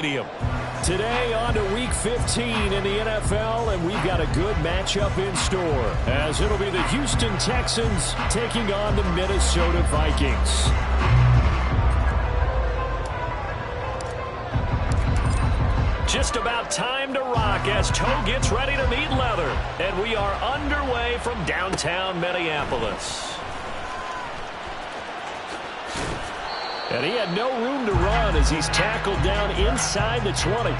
Today on to Week 15 in the NFL, and we've got a good matchup in store, as it'll be the Houston Texans taking on the Minnesota Vikings. Just about time to rock as toe gets ready to meet leather, and we are underway from downtown Minneapolis. And he had no room to run as he's tackled down inside the 20.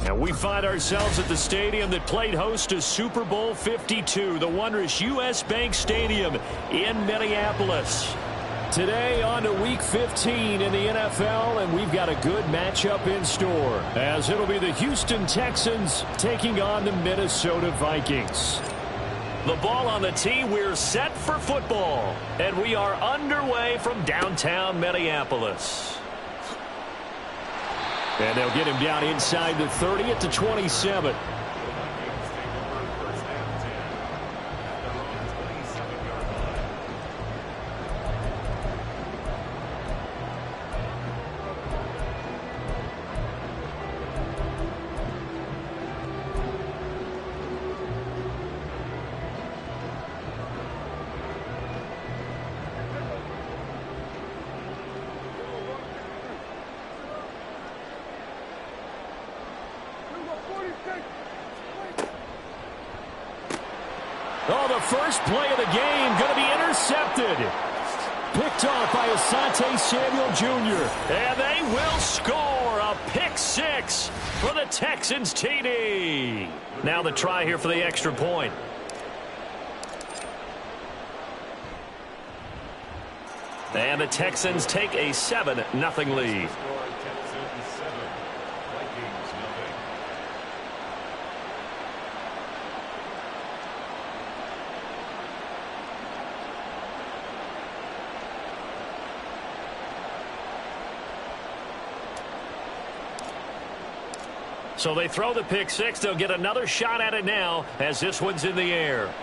And we find ourselves at the stadium that played host to Super Bowl 52, the wondrous U.S. Bank Stadium in Minneapolis. Today on to Week 15 in the NFL, and we've got a good matchup in store, as it'll be the Houston Texans taking on the Minnesota Vikings. The ball on the tee, we're set for football, and we are underway from downtown Minneapolis. And they'll get him down inside the 30 at the 27. Oh, the first play of the game going to be intercepted. Picked off by Asante Samuel Jr. And they will score a pick six for the Texans TD. Now the try here for the extra point. And the Texans take a 7-0 lead. So they throw the pick six. They'll get another shot at it now as this one's in the air.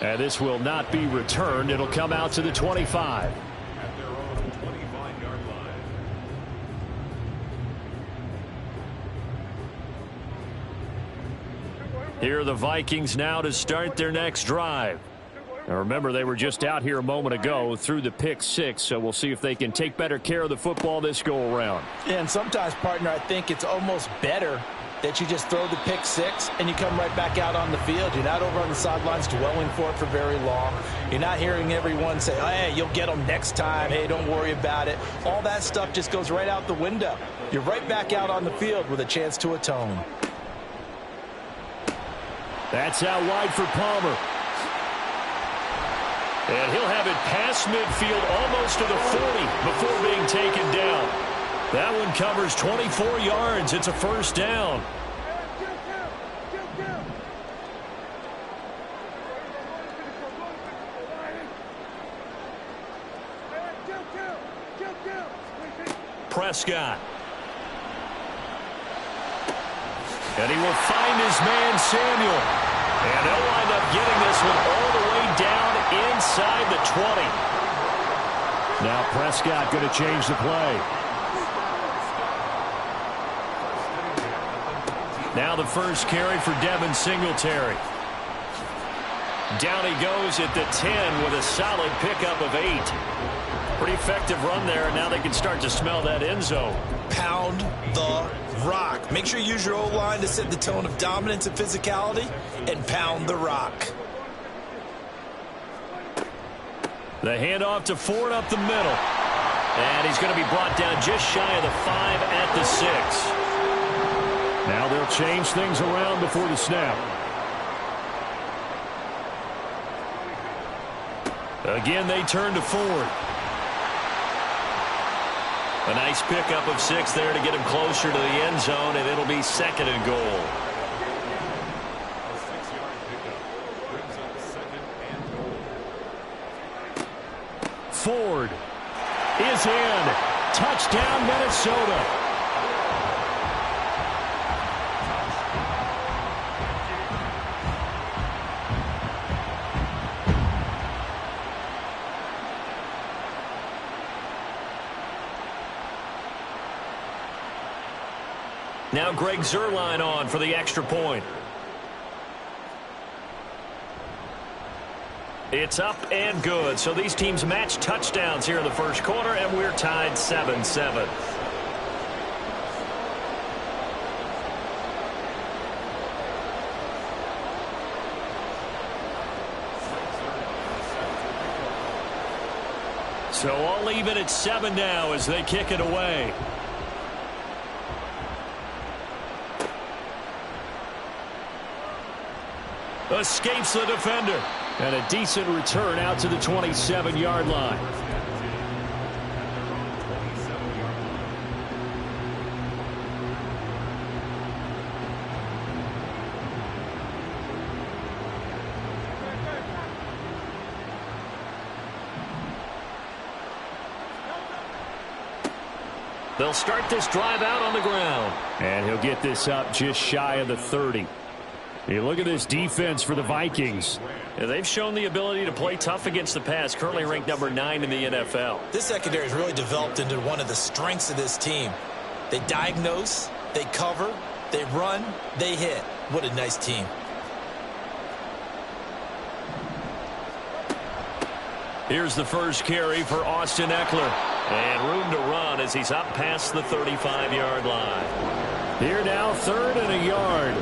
And this will not be returned. It'll come out to the 25. At their own 25-yard line. Here are the Vikings now to start their next drive. Now remember, they were just out here a moment ago through the pick six, so we'll see if they can take better care of the football this go-around. Yeah, and sometimes, partner, I think it's almost better that you just throw the pick six and you come right back out on the field. You're not over on the sidelines dwelling for it for very long. You're not hearing everyone say, hey, you'll get them next time. Hey, don't worry about it. All that stuff just goes right out the window. You're right back out on the field with a chance to atone. That's out wide for Palmer. And he'll have it past midfield almost to the 40 before being taken down. That one covers 24 yards. It's a first down. Prescott. And he will find his man, Samuel. And they'll wind up getting this one all the way down inside the 20. Now Prescott going to change the play. Now the first carry for Devin Singletary. Down he goes at the 10 with a solid pickup of 8. Pretty effective run there, and now they can start to smell that end zone. Pound the rock. Make sure you use your O-line to set the tone of dominance and physicality, and pound the rock. The handoff to Ford up the middle. And he's going to be brought down just shy of the 5 at the 6. Now they'll change things around before the snap. Again, they turn to Ford. A nice pickup of 6 there to get him closer to the end zone, and it'll be 2nd and goal. A 6-yard pickup brings up 2nd and goal. Ford is in. Touchdown, Minnesota. Now Greg Zuerlein on for the extra point. It's up and good. So these teams match touchdowns here in the first quarter, and we're tied 7-7. So all even at 7 now as they kick it away. Escapes the defender. And a decent return out to the 27-yard line. They'll start this drive out on the ground. And he'll get this up just shy of the 30. You look at this defense for the Vikings. They've shown the ability to play tough against the pass, currently ranked number 9 in the NFL. This secondary has really developed into one of the strengths of this team. They diagnose, they cover, they run, they hit. What a nice team. Here's the first carry for Austin Eckler. And room to run as he's up past the 35-yard line. Here now, 3rd and a yard.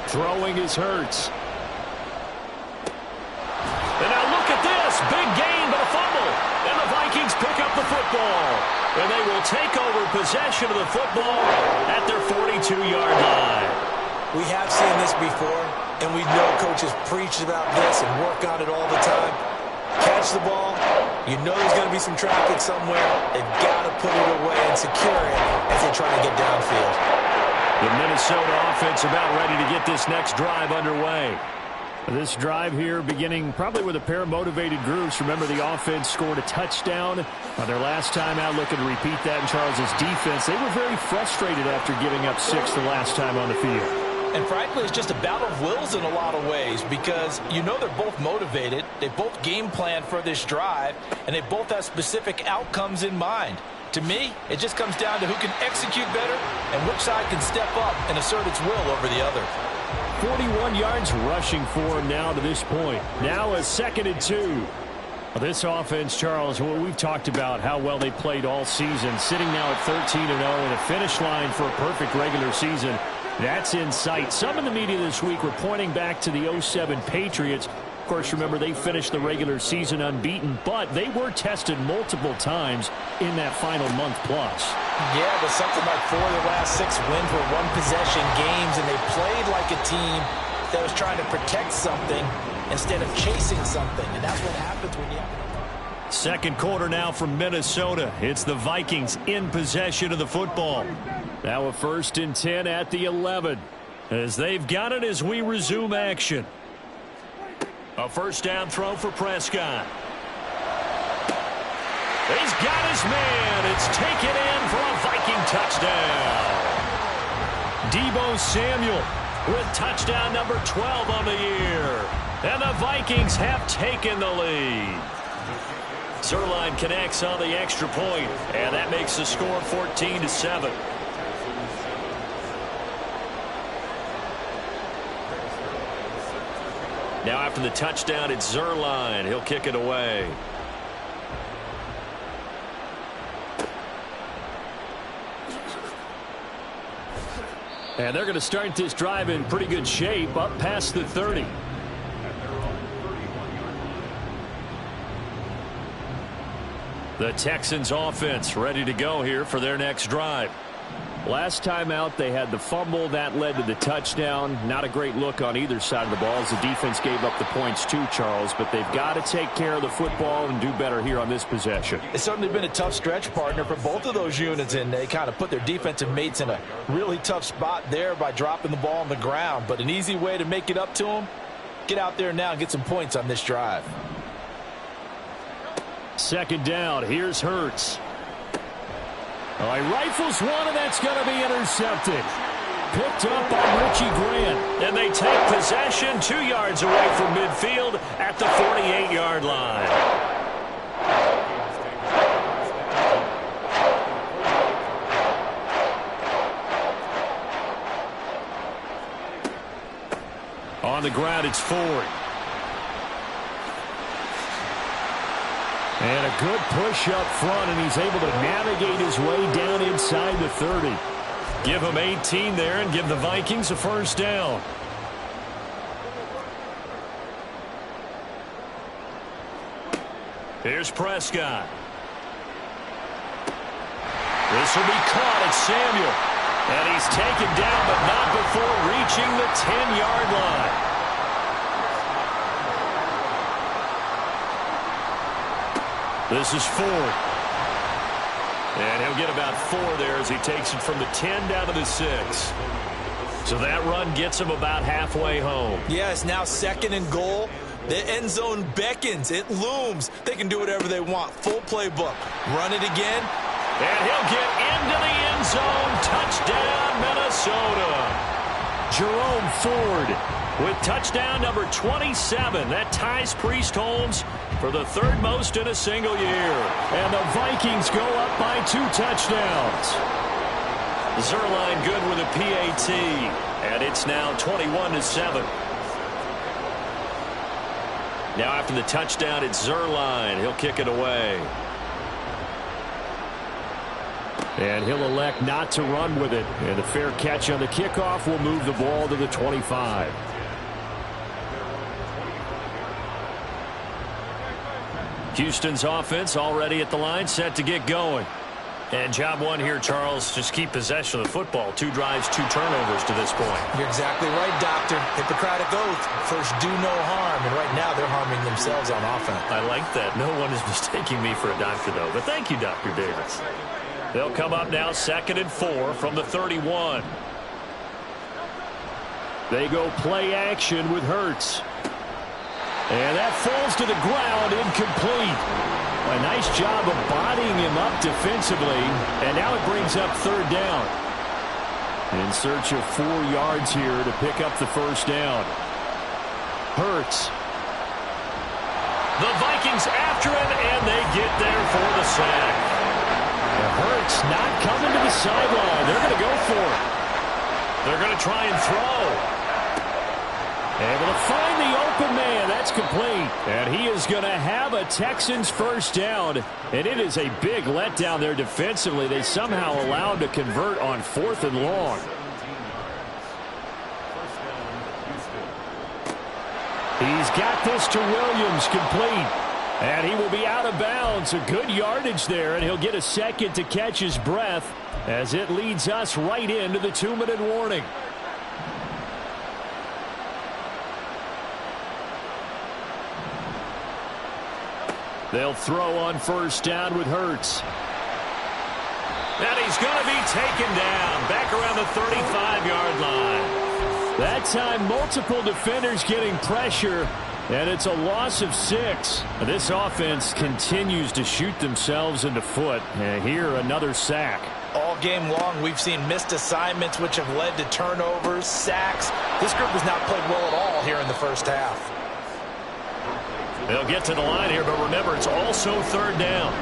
Throwing is Hurts. And now look at this. Big gain, but a fumble. And the Vikings pick up the football. And they will take over possession of the football at their 42-yard line. We have seen this before, and we know coaches preach about this and work on it all the time. Catch the ball. You know there's going to be some traffic somewhere. They've got to put it away and secure it as they try to get downfield. The Minnesota offense about ready to get this next drive underway. This drive here beginning probably with a pair of motivated groups. Remember, the offense scored a touchdown on their last time out, looking to repeat that in Charles's defense. They were very frustrated after giving up 6 the last time on the field. And frankly, it's just a battle of wills in a lot of ways because you know they're both motivated. They both game plan for this drive, and they both have specific outcomes in mind. To me, it just comes down to who can execute better and which side can step up and assert its will over the other. 41 yards rushing for him now to this point. Now a 2nd and 2. This offense, Charles, well, we've talked about how well they played all season, sitting now at 13-0 and a finish line for a perfect regular season. That's in sight. Some in the media this week were pointing back to the 07 Patriots. Of course, remember, they finished the regular season unbeaten, but they were tested multiple times in that final month plus. Yeah, but something like 4 of the last 6 wins were one-possession games, and they played like a team that was trying to protect something instead of chasing something, and that's what happens when you have... Second quarter now from Minnesota. It's the Vikings in possession of the football. Now a 1st and 10 at the 11 as they've got it as we resume action. A first down throw for Prescott. He's got his man. It's taken in for a Viking touchdown. Deebo Samuel with touchdown number 12 on the year. And the Vikings have taken the lead. Zuerlein connects on the extra point, and that makes the score 14-7. Now after the touchdown, it's Zuerlein. He'll kick it away. And they're going to start this drive in pretty good shape, up past the 30. The Texans offense ready to go here for their next drive. Last time out, they had the fumble. That led to the touchdown. Not a great look on either side of the ball as the defense gave up the points too, Charles. But they've got to take care of the football and do better here on this possession. It's certainly been a tough stretch, partner, for both of those units, and they kind of put their defensive mates in a really tough spot there by dropping the ball on the ground. But an easy way to make it up to them, get out there now and get some points on this drive. Second down. Here's Hurts. Oh, he rifles one, and that's going to be intercepted. Picked up by Richie Grant. And they take possession 2 yards away from midfield at the 48-yard line. On the ground, it's Ford. And a good push up front, and he's able to navigate his way down inside the 30. Give him 18 there and give the Vikings a first down. Here's Prescott. This will be caught at Samuel. And he's taken down, but not before reaching the 10-yard line. This is Ford. And he'll get about 4 there as he takes it from the 10 down to the 6. So that run gets him about halfway home. Yeah, it's now 2nd and goal. The end zone beckons. It looms. They can do whatever they want. Full playbook. Run it again. And he'll get into the end zone. Touchdown, Minnesota. Jerome Ford with touchdown number 27. That ties Priest Holmes for the 3rd most in a single year. And the Vikings go up by 2 touchdowns. Zerline good with a PAT. And it's now 21-7. Now after the touchdown, it's Zerline. He'll kick it away. And he'll elect not to run with it. And the fair catch on the kickoff will move the ball to the 25. Houston's offense already at the line, set to get going. And job one here, Charles, just keep possession of the football. 2 drives, 2 turnovers to this point. You're exactly right, Doctor. Hippocratic oath. First, do no harm. And right now, they're harming themselves on offense. I like that. No one is mistaking me for a doctor, though. But thank you, Dr. Davis. They'll come up now 2nd and 4 from the 31. They go play action with Hurts. And that falls to the ground, incomplete. A nice job of bodying him up defensively. And now it brings up 3rd down. In search of 4 yards here to pick up the first down. Hurts. The Vikings after him, and they get there for the sack. Hurts not coming to the sideline. They're going to go for it. They're going to try and throw. Able to find the open man. That's complete. And he is going to have a Texans first down. And it is a big letdown there defensively. They somehow allowed to convert on 4th and long. He's got this to Williams, complete. And he will be out of bounds. A good yardage there, and he'll get a second to catch his breath as it leads us right into the 2-minute warning. They'll throw on first down with Hurts. And he's going to be taken down back around the 35-yard line. That time, multiple defenders getting pressure. And it's a loss of 6. This offense continues to shoot themselves in the foot. And here, another sack. All game long, we've seen missed assignments, which have led to turnovers, sacks. This group has not played well at all here in the first half. They'll get to the line here, but remember, it's also 3rd down.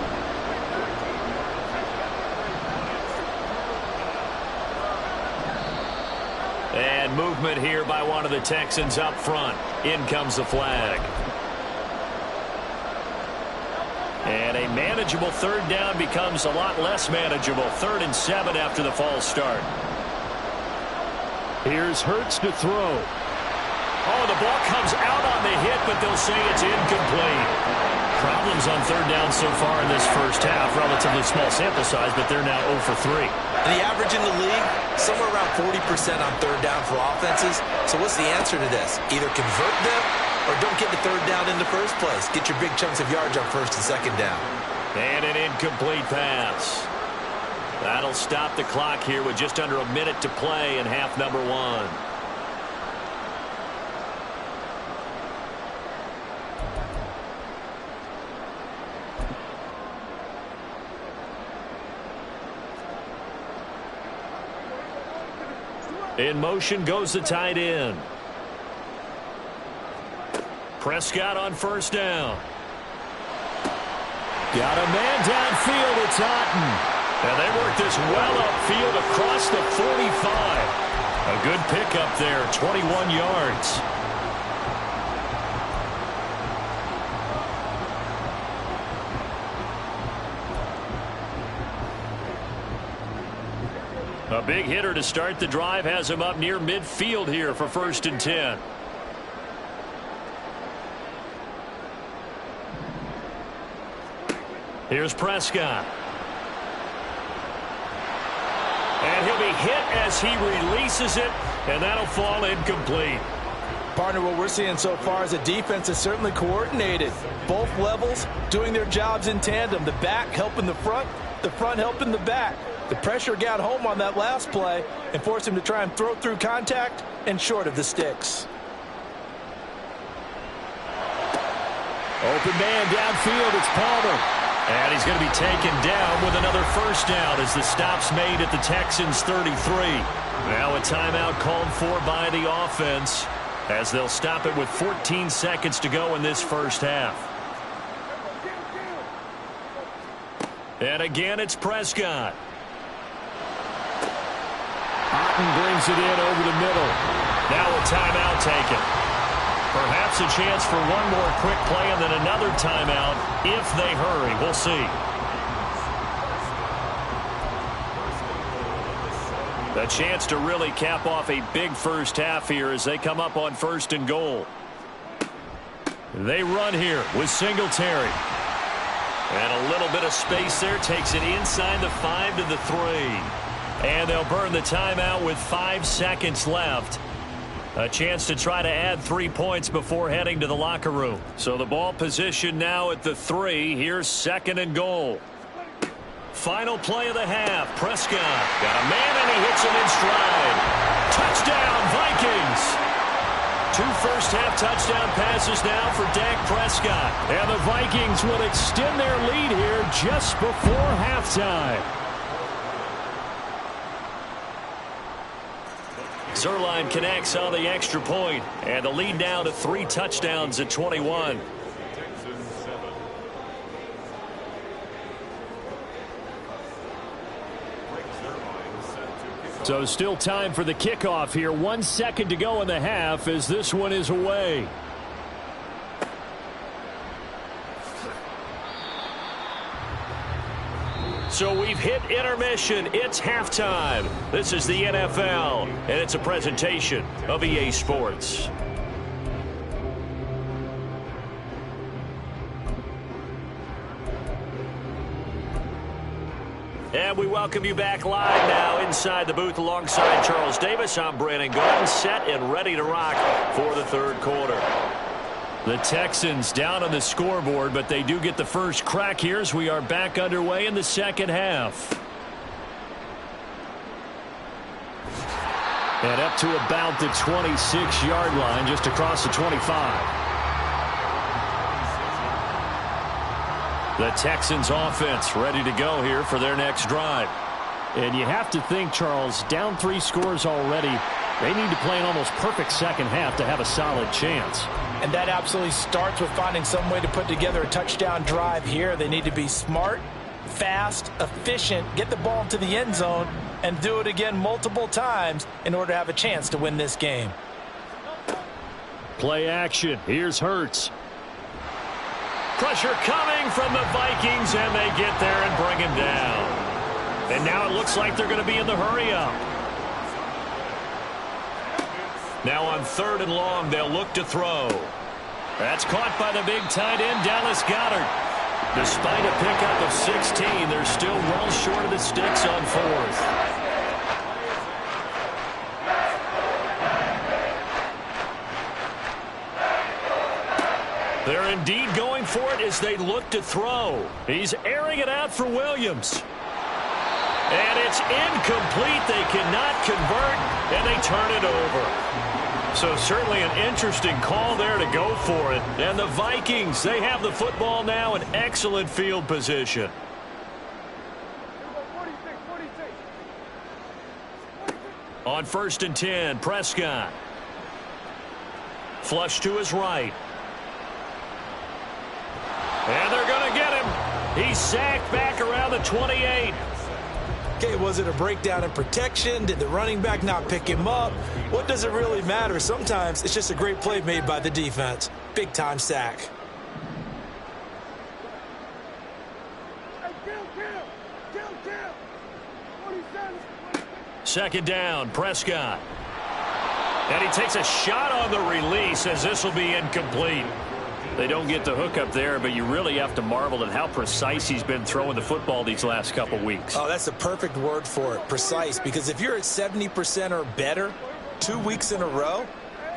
And movement here by one of the Texans up front. In comes the flag. And a manageable 3rd down becomes a lot less manageable. 3rd and 7 after the false start. Here's Hurts to throw. Oh, the ball comes out on the hit, but they'll say it's incomplete. Problems on 3rd down so far in this first half. Relatively small sample size, but they're now 0 for 3. And the average in the league, somewhere around 40% on 3rd down for offenses. So what's the answer to this? Either convert them or don't get the 3rd down in the first place. Get your big chunks of yards on 1st and 2nd down. And an incomplete pass. That'll stop the clock here with just under a minute to play in half number 1. In motion goes the tight end. Prescott on first down. Got a man downfield. It's Otten. And they work this well upfield across the 45. A good pickup there, 21 yards. A big hitter to start the drive has him up near midfield here for 1st and 10. Here's Prescott. And he'll be hit as he releases it, and that'll fall incomplete. Partner, what we're seeing so far is a defense is certainly coordinated. Both levels doing their jobs in tandem. The back helping the front helping the back. The pressure got home on that last play and forced him to try and throw through contact and short of the sticks. Open man downfield, it's Palmer. And he's going to be taken down with another 1st down as the stop's made at the Texans' 33. Now a timeout called for by the offense as they'll stop it with 14 seconds to go in this 1st half. And again, it's Prescott. Otten brings it in over the middle. Now a timeout taken. Perhaps a chance for one more quick play and then another timeout if they hurry. We'll see. A chance to really cap off a big 1st half here as they come up on 1st and goal. They run here with Singletary. And a little bit of space there takes it inside the 5 to the 3. And they'll burn the timeout with 5 seconds left. A chance to try to add 3 points before heading to the locker room. So the ball position now at the 3. Here's 2nd and goal. Final play of the half. Prescott got a man and he hits him in stride. Touchdown, Vikings. 2 first-half touchdown passes now for Dak Prescott. And the Vikings will extend their lead here just before halftime. Zerline connects on the extra point, and the lead now to 3 touchdowns at 21. So still time for the kickoff here. 1 second to go in the half as this one is away. So we've hit intermission. It's halftime. This is the NFL, and it's a presentation of EA Sports. And we welcome you back live now inside the booth alongside Charles Davis. I'm Brandon Gordon, set and ready to rock for the 3rd quarter. The Texans down on the scoreboard, but they do get the first crack here as we are back underway in the 2nd half. And up to about the 26-yard line, just across the 25. The Texans offense ready to go here for their next drive. And you have to think, Charles, down 3 scores already. They need to play an almost perfect 2nd half to have a solid chance. And that absolutely starts with finding some way to put together a touchdown drive here. They need to be smart, fast, efficient, get the ball into the end zone, and do it again multiple times in order to have a chance to win this game. Play action. Here's Hurts. Pressure coming from the Vikings, and they get there and bring him down. And now it looks like they're going to be in the hurry-up. Now on 3rd and long, they'll look to throw. That's caught by the big tight end, Dallas Goedert. Despite a pickup of 16, they're still well short of the sticks on 4th. They're indeed going for it as they look to throw. He's airing it out for Williams. And it's incomplete. They cannot convert, and they turn it over. So certainly an interesting call there to go for it. And the Vikings, they have the football now in excellent field position. On 1st and 10, Prescott. Flush to his right. And they're going to get him. He's sacked back around the 28. Okay, was it a breakdown in protection? Did the running back not pick him up? What does it really matter? Sometimes it's just a great play made by the defense. Big-time sack. Second down, Prescott. And he takes a shot on the release as this will be incomplete. They don't get the hook up there, but you really have to marvel at how precise he's been throwing the football these last couple weeks. Oh, that's the perfect word for it, precise, because if you're at 70% or better 2 weeks in a row,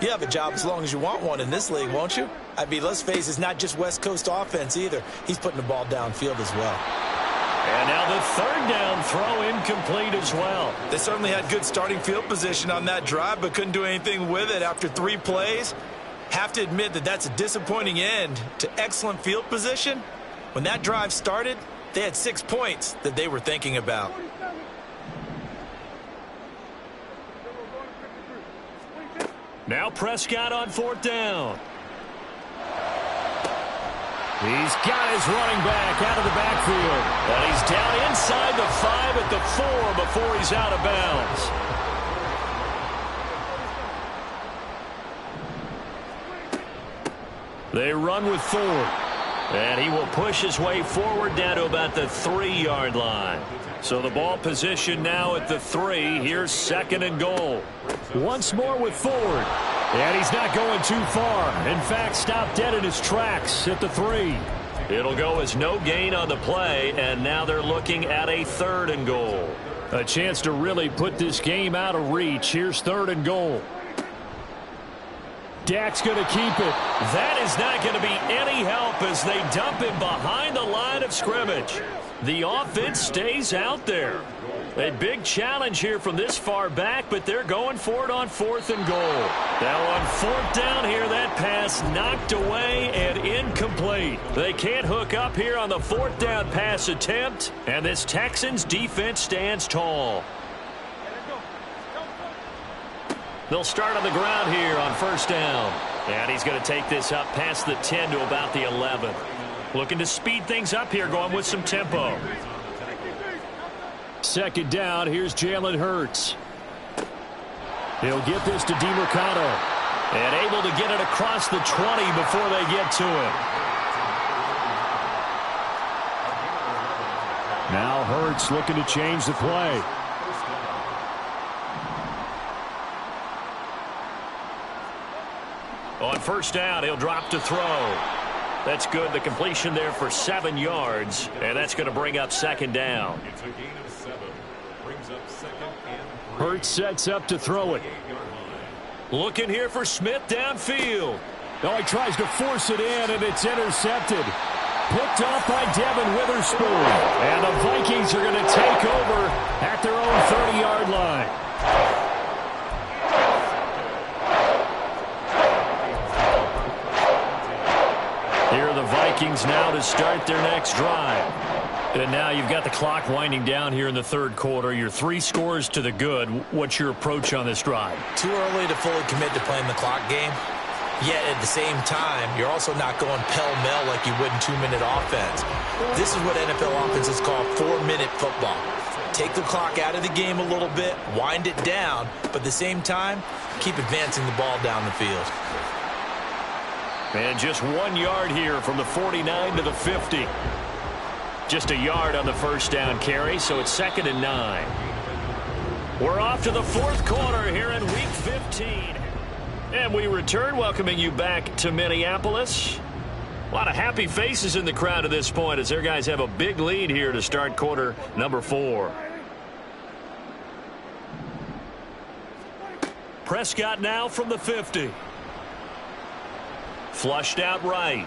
you have a job as long as you want one in this league, won't you? I mean, let's face it, it's not just West Coast offense either. He's putting the ball downfield as well. And now the third down throw incomplete as well. They certainly had good starting field position on that drive, but couldn't do anything with it after 3 plays. Have to admit that that's a disappointing end to excellent field position. When that drive started, they had 6 points that they were thinking about. Now Prescott on fourth down. He's got his running back out of the backfield. And he's down inside the 5 at the 4 before he's out of bounds. They run with Ford. And he will push his way forward down to about the 3-yard line. So the ball position now at the 3. Here's second and goal. Once more with Ford. And he's not going too far. In fact, stopped dead in his tracks at the 3. It'll go as no gain on the play, and now they're looking at a third and goal. A chance to really put this game out of reach. Here's third and goal. Dak's going to keep it. That is not going to be any help as they dump him behind the line of scrimmage. The offense stays out there. A big challenge here from this far back, but they're going for it on fourth and goal. Now on fourth down here, that pass knocked away and incomplete. They can't hook up here on the fourth down pass attempt, and this Texans defense stands tall. They'll start on the ground here on first down. And he's going to take this up past the 10 to about the 11. Looking to speed things up here, going with some tempo. Second down, here's Jalen Hurts. He'll get this to DeMercado. And able to get it across the 20 before they get to him. Now Hurts looking to change the play. On first down, he'll drop to throw. That's good. The completion there for 7 yards. And that's going to bring up second down. It's a gain of 7. Brings up second and 3. Hurts sets up to throw it. Looking here for Smith downfield. Oh, he tries to force it in, and it's intercepted. Picked off by Devin Witherspoon. And the Vikings are going to take over at their own 30-yard line. Here are the Vikings now to start their next drive. And now you've got the clock winding down here in the third quarter. Your 3 scores to the good. What's your approach on this drive? Too early to fully commit to playing the clock game. Yet at the same time, you're also not going pell-mell like you would in 2-minute offense. This is what NFL offenses call 4-minute football. Take the clock out of the game a little bit, wind it down, but at the same time, keep advancing the ball down the field. And just 1 yard here from the 49 to the 50. Just a yard on the first down carry, so it's second and 9. We're off to the fourth quarter here in Week 15. And we return, welcoming you back to Minneapolis. A lot of happy faces in the crowd at this point as their guys have a big lead here to start quarter number 4. Prescott now from the 50. Flushed out right.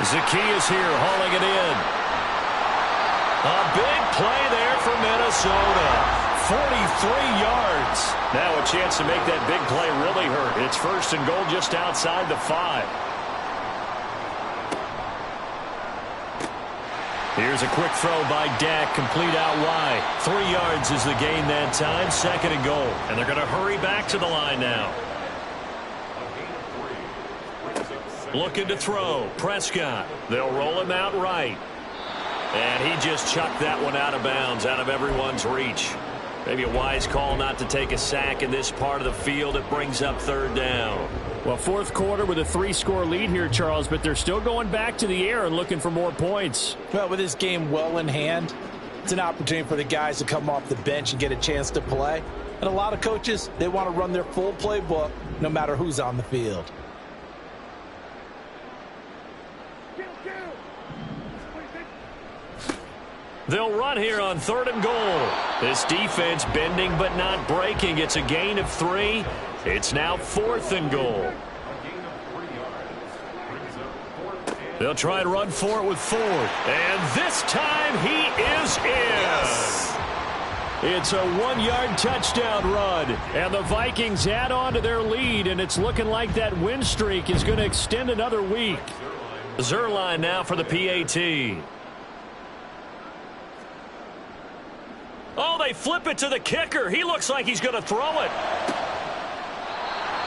Zacchaeus here hauling it in. A big play there for Minnesota. 43 yards. Now a chance to make that big play really hurt. It's first and goal just outside the 5. Here's a quick throw by Dak, complete out wide. 3 yards is the gain that time, second and goal. And they're going to hurry back to the line now. Looking to throw. Prescott. They'll roll him out right. And he just chucked that one out of bounds, out of everyone's reach. Maybe a wise call not to take a sack in this part of the field. It brings up third down. Well, fourth quarter with a 3-score lead here, Charles, but they're still going back to the air and looking for more points. Well, with this game well in hand, It's an opportunity for the guys to come off the bench and get a chance to play. And a lot of coaches, they want to run their full playbook no matter who's on the field. They'll run here on 3rd and goal. This defense bending but not breaking. It's a gain of 3. It's now 4th and goal. They'll try to run for it with Ford. And this time he is in. Yes. It's a 1-yard touchdown run. And the Vikings add on to their lead, and it's looking like that win streak is going to extend another week. Zerline now for the PAT. Oh, they flip it to the kicker. He looks like he's going to throw it.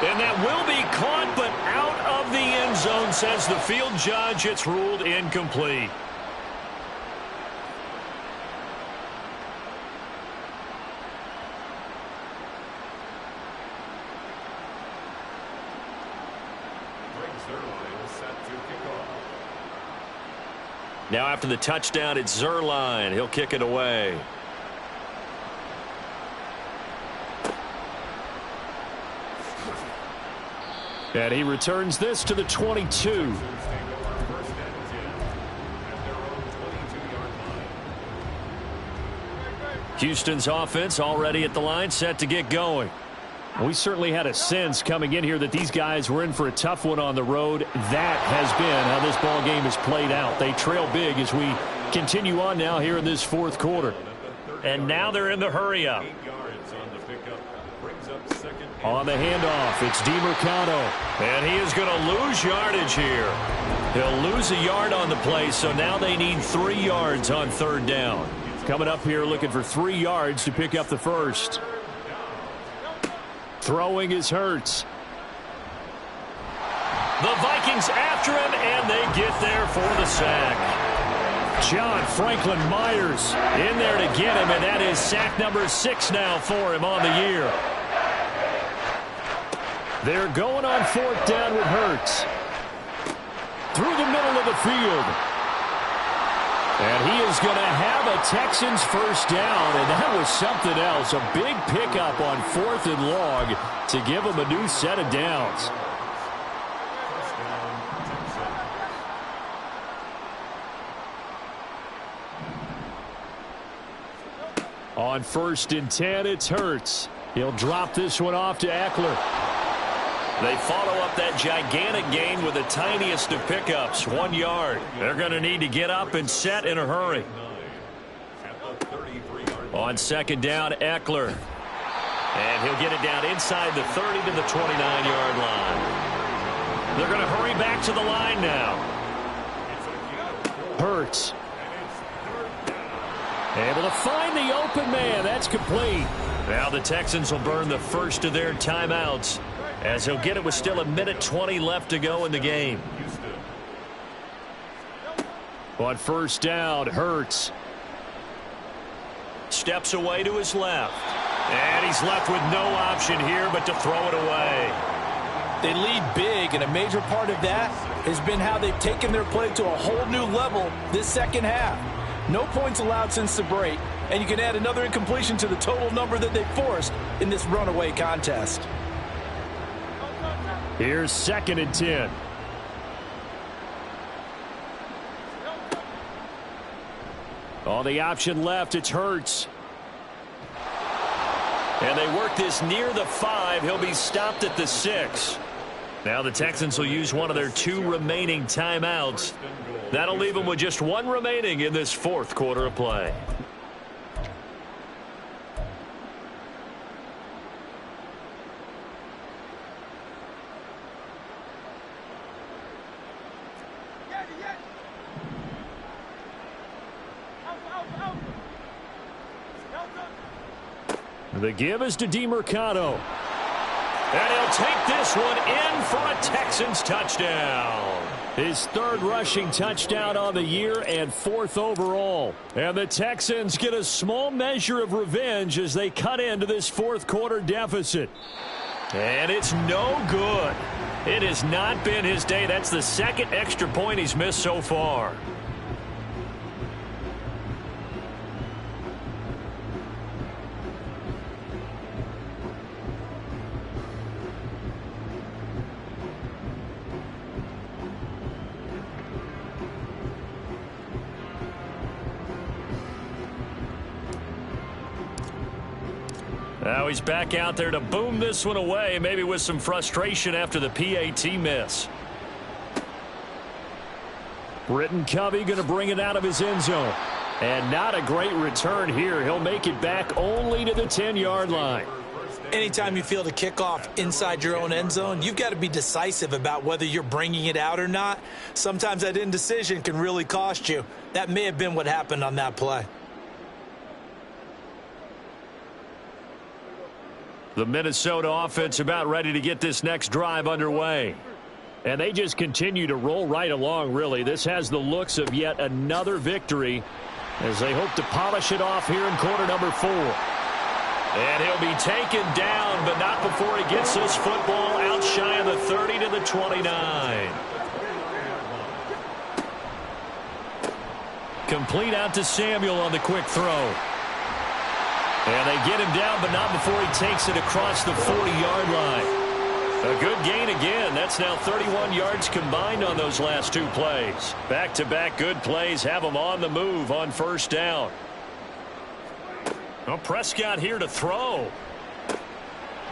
And that will be caught, but out of the end zone, says the field judge. It's ruled incomplete. Now after the touchdown, it's Zerline. He'll kick it away. And he returns this to the 22. Houston's offense already at the line, set to get going. We certainly had a sense coming in here that these guys were in for a tough one on the road. That has been how this ball game has played out. They trail big as we continue on now here in this 4th quarter. And now they're in the hurry-up. On the handoff, it's DeMercado. And he is going to lose yardage here. He'll lose a yard on the play, so now they need 3 yards on 3rd down. Coming up here looking for 3 yards to pick up the first. Throwing is Hurts. The Vikings after him, and they get there for the sack. John Franklin Myers in there to get him, and that is sack number 6 now for him on the year. They're going on 4th down with Hurts. Through the middle of the field. And he is going to have a Texans first down, and that was something else. A big pickup on 4th and long to give him a new set of downs. On 1st and 10, it's Hurts. He'll drop this one off to Eckler. They follow up that gigantic gain with the tiniest of pickups, 1 yard. They're going to need to get up and set in a hurry. On 2nd down, Eckler. And he'll get it down inside the 30 to the 29-yard line. They're going to hurry back to the line now. Hurts. Able to find the open man. That's complete. Now the Texans will burn the first of their timeouts, as he'll get it with still 1:20 left to go in the game. On 1st down, Hurts. Steps away to his left. And he's left with no option here but to throw it away. They lead big, and a major part of that has been how they've taken their play to a whole new level this second half. No points allowed since the break, and you can add another incompletion to the total number that they forced in this runaway contest. Here's 2nd and 10. On the option left, it's Hurts. And they work this near the 5. He'll be stopped at the 6. Now the Texans will use one of their 2 remaining timeouts. That'll leave them with just 1 remaining in this 4th quarter of play. The give is to DeMercado. And he'll take this one in for a Texans touchdown. His 3rd rushing touchdown on the year and 4th overall. And the Texans get a small measure of revenge as they cut into this 4th quarter deficit. And it's no good. It has not been his day. That's the 2nd extra point he's missed so far. Now he's back out there to boom this one away, maybe with some frustration after the PAT miss. Britton Covey going to bring it out of his end zone. And not a great return here. He'll make it back only to the 10-yard line. Anytime you field a kickoff inside your own end zone, you've got to be decisive about whether you're bringing it out or not. Sometimes that indecision can really cost you. That may have been what happened on that play. The Minnesota offense about ready to get this next drive underway. And they just continue to roll right along, really. This has the looks of yet another victory as they hope to polish it off here in quarter number 4. And he'll be taken down, but not before he gets this football out shy of the 30 to the 29. Complete out to Samuel on the quick throw. And they get him down, but not before he takes it across the 40-yard line. A good gain again. That's now 31 yards combined on those last 2 plays. Back-to-back good plays have them on the move on first down. Well, Prescott here to throw.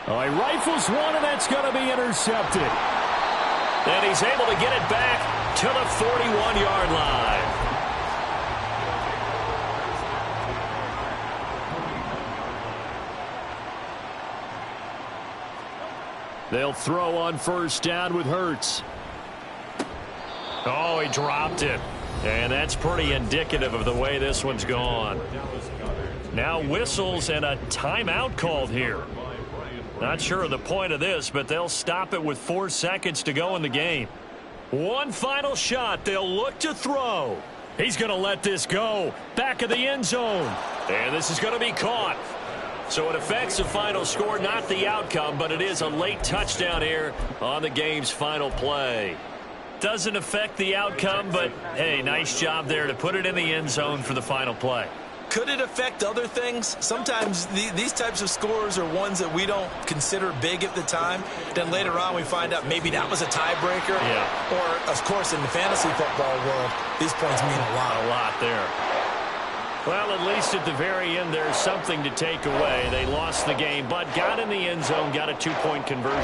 Oh, he rifles one, and that's going to be intercepted. And he's able to get it back to the 41-yard line. They'll throw on first down with Hurts. Oh, he dropped it. And that's pretty indicative of the way this one's gone. Now whistles and a timeout called here. Not sure of the point of this, but they'll stop it with 4 seconds to go in the game. One final shot. They'll look to throw. He's going to let this go. Back of the end zone. And this is going to be caught. So it affects the final score, not the outcome, but it is a late touchdown here on the game's final play. Doesn't affect the outcome, but, hey, nice job there to put it in the end zone for the final play. Could it affect other things? Sometimes these types of scores are ones that we don't consider big at the time. Then later on we find out maybe that was a tiebreaker. Yeah. Or, of course, in the fantasy football world, these points mean a lot. A lot there. Well, at least at the very end, there's something to take away. They lost the game, but got in the end zone, got a 2-point conversion.